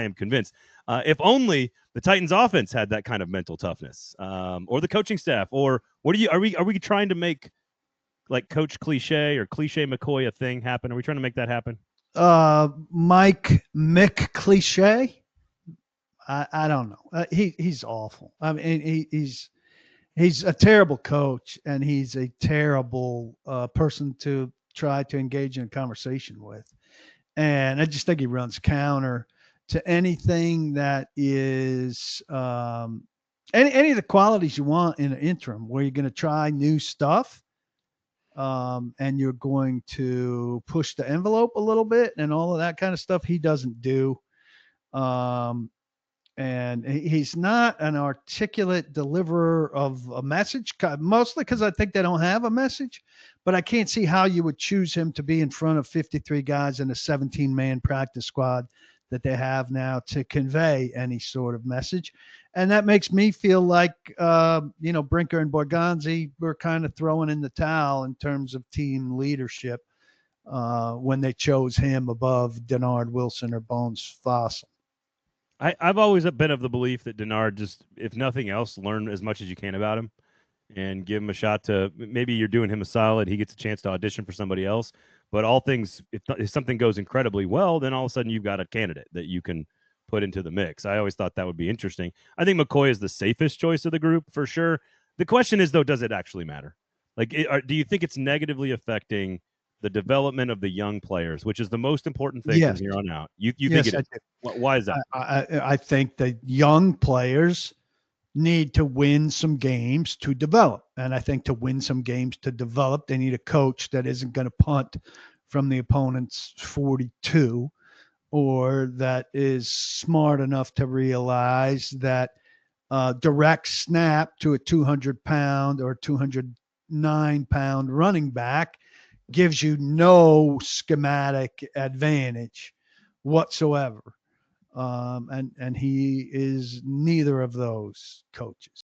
I am convinced. If only the Titans offense had that kind of mental toughness, or the coaching staff, or what are we trying to make like Coach Cliche or Cliche McCoy a thing happen? Are we trying to make that happen? Mick Cliche. I don't know. He's awful. I mean, he's a terrible coach, and he's a terrible person to try to engage in a conversation with. And I just think he runs counter to anything that is any of the qualities you want in an interim, where you're going to try new stuff, and you're going to push the envelope a little bit and all of that kind of stuff. He doesn't do. Um, and he's not an articulate deliverer of a message, mostly because I think they don't have a message. But I can't see how you would choose him to be in front of 53 guys in a 17-man practice squad that they have now to convey any sort of message. And that makes me feel like, Brinker and Borgonzi were kind of throwing in the towel in terms of team leadership when they chose him above Denard Wilson or Bones Fossil. I've always been of the belief that Denard, just, if nothing else, learn as much as you can about him and give him a shot to, maybe you're doing him a solid. He gets a chance to audition for somebody else. But all things, if something goes incredibly well, then all of a sudden you've got a candidate that you can put into the mix. I always thought that would be interesting. I think McCoy is the safest choice of the group for sure. The question is, though, does it actually matter? Like, do you think it's negatively affecting the development of the young players, which is the most important thing from Yes. here on out? You think Yes, it I is? do. Why is that? I think the young players need to win some games to develop. And I think to win some games to develop, they need a coach that isn't going to punt from the opponent's 42, or that is smart enough to realize that direct snap to a 200-pound or 209-pound running back gives you no schematic advantage whatsoever. And he is neither of those coaches.